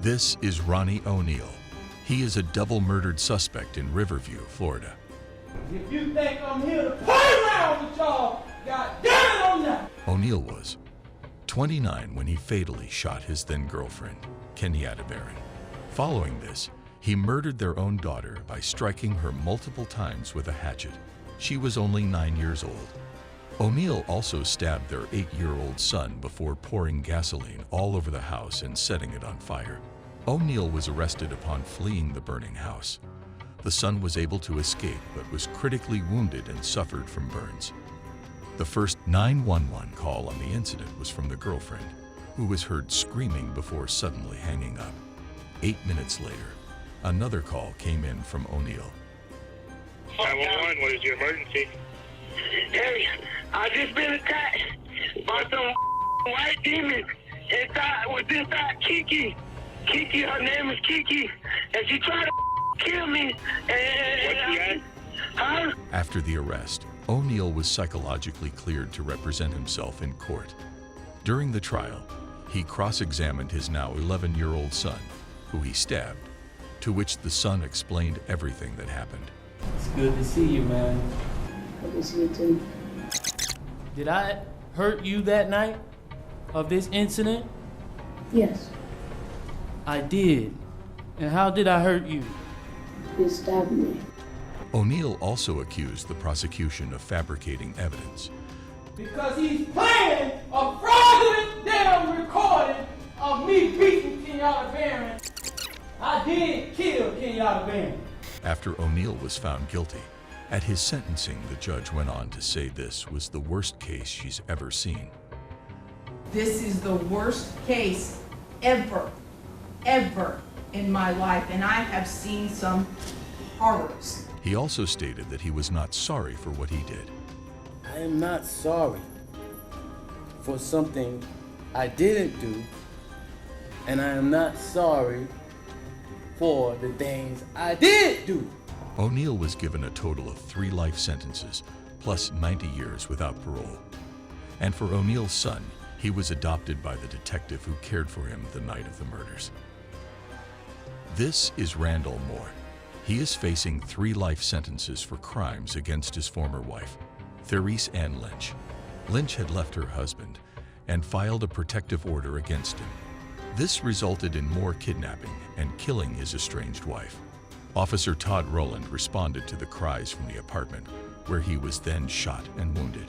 This is Ronnie O'Neal. He is a double-murdered suspect in Riverview, Florida. If you think I'm here to play around with y'all, God damn it, I'm not. O'Neal was 29 when he fatally shot his then-girlfriend, Kenyatta Barron. Following this, he murdered their own daughter by striking her multiple times with a hatchet. She was only 9 years old. O'Neal also stabbed their 8-year-old son before pouring gasoline all over the house and setting it on fire. O'Neal was arrested upon fleeing the burning house. The son was able to escape but was critically wounded and suffered from burns. The first 911 call on the incident was from the girlfriend, who was heard screaming before suddenly hanging up. 8 minutes later, another call came in from O'Neal. 911, what is your emergency? Hey, I just been attacked by some white demons inside Kiki. Kiki, her name is Kiki, and she tried to kill me. Huh? After the arrest, O'Neal was psychologically cleared to represent himself in court. During the trial, he cross-examined his now 11-year-old son, who he stabbed, to which the son explained everything that happened. It's good to see you, man. Good to see you too. Did I hurt you that night of this incident? Yes, I did. And how did I hurt you? you stabbed me. O'Neal also accused the prosecution of fabricating evidence. Because he's playing a fraudulent damn recording of me beating Kenyatta Barron. I did kill Kenyatta Barron. After O'Neal was found guilty, at his sentencing, the judge went on to say this was the worst case she's ever seen. This is the worst case ever in my life, and I have seen some horrors. He also stated that he was not sorry for what he did. I am not sorry for something I didn't do, and I am not sorry for the things I did do. O'Neal was given a total of 3 life sentences, plus 90 years without parole. And for O'Neal's son, he was adopted by the detective who cared for him the night of the murders. This is Randall Moore. He is facing 3 life sentences for crimes against his former wife, Therese Ann Lynch. Lynch had left her husband and filed a protective order against him. This resulted in Moore kidnapping and killing his estranged wife. Officer Todd Rowland responded to the cries from the apartment, where he was then shot and wounded.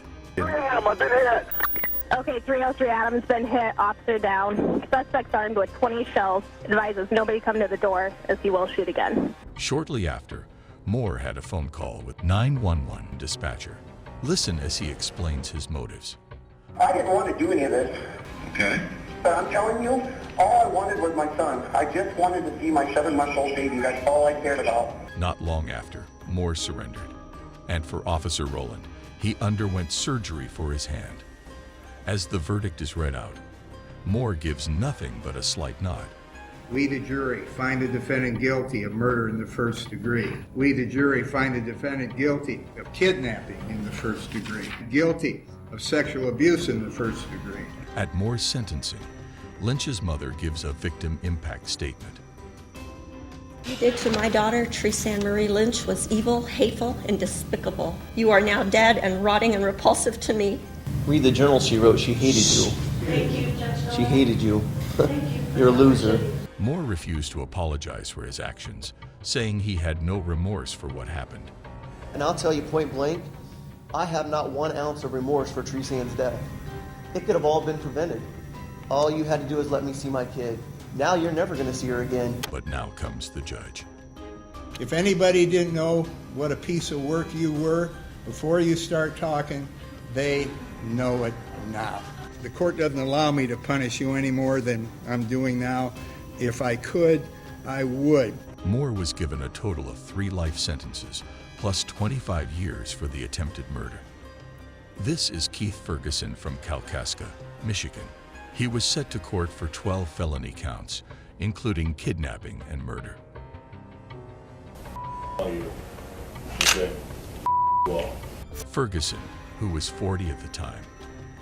Okay, 303 Adams been hit, officer down. Suspect's armed with 20 shells. Advises nobody come to the door, as he will shoot again. Shortly after, Moore had a phone call with 911 dispatcher. Listen as he explains his motives. I didn't want to do any of this. Okay. But I'm telling you, all I wanted was my son. I just wanted to see my 7-month-old baby. That's all I cared about. Not long after, Moore surrendered. And for Officer Rowland, he underwent surgery for his hand. As the verdict is read out, Moore gives nothing but a slight nod. We, the jury, find the defendant guilty of murder in the first degree. We, the jury, find the defendant guilty of kidnapping in the first degree. Guilty of sexual abuse in the first degree. At Moore's sentencing, Lynch's mother gives a victim impact statement. What you did to my daughter, Therese Ann Marie Lynch, was evil, hateful, and despicable. You are now dead and rotting and repulsive to me. Read the journal she wrote. She hated you. Thank you, Judge. She hated you. Thank you. You're a loser. Moore refused to apologize for his actions, saying he had no remorse for what happened. And I'll tell you point blank, I have not 1 ounce of remorse for Therese Ann's death. It could have all been prevented. All you had to do is let me see my kid. Now you're never going to see her again. But now comes the judge. If anybody didn't know what a piece of work you were before you start talking, they know it now. The court doesn't allow me to punish you any more than I'm doing now. If I could, I would. Moore was given a total of 3 life sentences, plus 25 years for the attempted murder. This is Keith Ferguson from Kalkaska, Michigan. He was set to court for 12 felony counts, including kidnapping and murder. Ferguson, who was 40 at the time,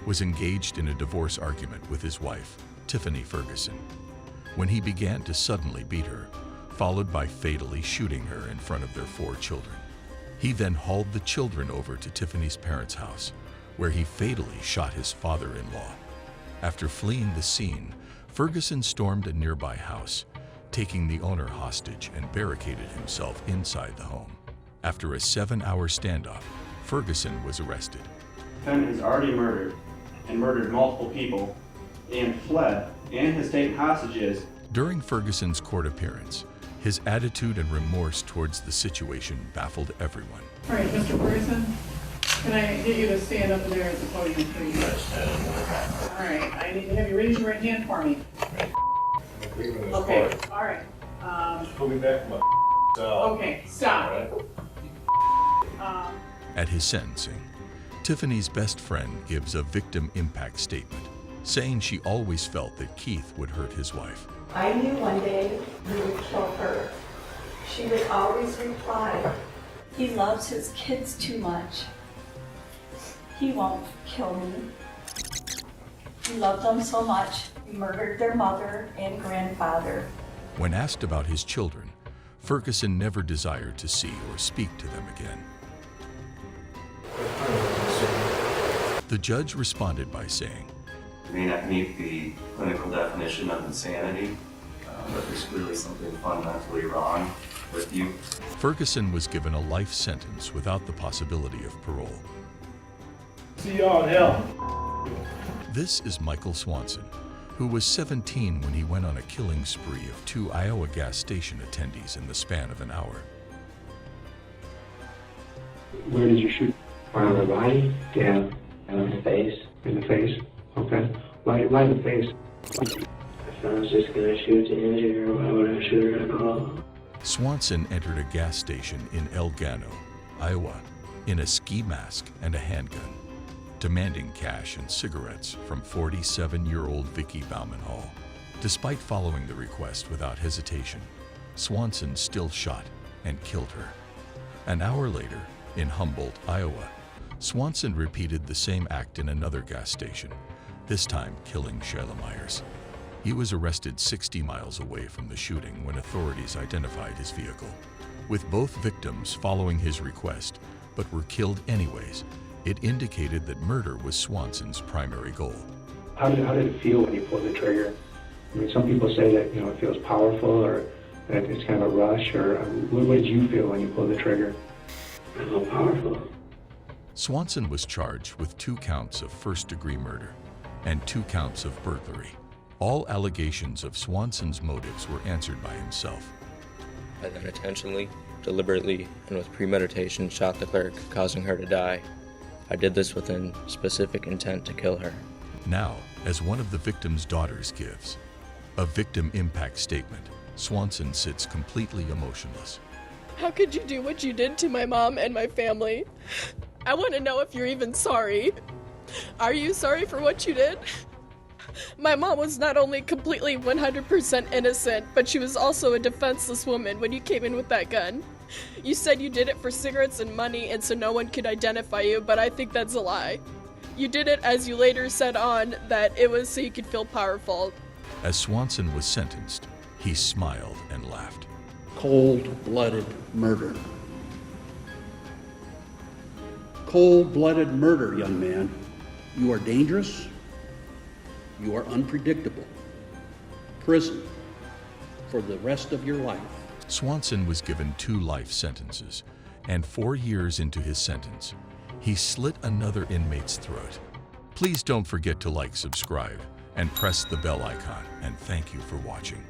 was engaged in a divorce argument with his wife, Tiffany Ferguson. when he began to suddenly beat her, followed by fatally shooting her in front of their 4 children. He then hauled the children over to Tiffany's parents' house, where he fatally shot his father-in-law. After fleeing the scene, Ferguson stormed a nearby house, taking the owner hostage and barricaded himself inside the home. After a 7-hour standoff, Ferguson was arrested. The defendant has already murdered and murdered multiple people and fled and has taken hostages. During Ferguson's court appearance, his attitude and remorse towards the situation baffled everyone. All right, Mr. Ferguson, can I get you to stand up there at the podium, please? All right, I need to have you raise your right hand for me. Okay, all right. Pull me back from my cell. Okay, stop. At his sentencing, Tiffany's best friend gives a victim impact statement, saying she always felt that Keith would hurt his wife. I knew one day he would kill her. She would always reply, "He loves his kids too much. He won't kill me. He loved them so much, he murdered their mother and grandfather." When asked about his children, Ferguson never desired to see or speak to them again. The judge responded by saying, "It may not meet the clinical definition of insanity, but there's clearly something fundamentally wrong with you." Ferguson was given a life sentence without the possibility of parole. See y'all in hell. This is Michael Swanson, who was 17 when he went on a killing spree of 2 Iowa gas station attendees in the span of an hour. Where did you shoot? On the body? Yeah. In the face. In the face? Okay. Why the face? If I was just gonna shoot to injure her, why would I shoot her at all? Swanson entered a gas station in El Gano, Iowa, in a ski mask and a handgun, demanding cash and cigarettes from 47-year-old Vicky Bauman Hall. Despite following the request without hesitation, Swanson still shot and killed her. An hour later, in Humboldt, Iowa, Swanson repeated the same act in another gas station, this time killing Sheila Myers. He was arrested 60 miles away from the shooting when authorities identified his vehicle. With both victims following his request, but were killed anyways, it indicated that murder was Swanson's primary goal. How did it feel when you pulled the trigger? I mean, some people say that, it feels powerful or that it's kind of a rush, or what did you feel when you pulled the trigger? I felt powerful. Swanson was charged with 2 counts of first-degree murder and 2 counts of burglary. All allegations of Swanson's motives were answered by himself. I then intentionally, deliberately, and with premeditation shot the clerk, causing her to die. I did this with a specific intent to kill her. Now, as one of the victim's daughters gives a victim impact statement, Swanson sits completely emotionless. How could you do what you did to my mom and my family? I want to know if you're even sorry. Are you sorry for what you did? My mom was not only completely 100% innocent, but she was also a defenseless woman when you came in with that gun. You said you did it for cigarettes and money and so no one could identify you, but I think that's a lie. You did it, as you later said on, that it was so you could feel powerful. As Swanson was sentenced, he smiled and laughed. Cold-blooded murder. Cold-blooded murder, young man. You are dangerous. You are unpredictable. Prison for the rest of your life. Swanson was given 2 life sentences, and 4 years into his sentence, he slit another inmate's throat. Please don't forget to like, subscribe, and press the bell icon, and thank you for watching.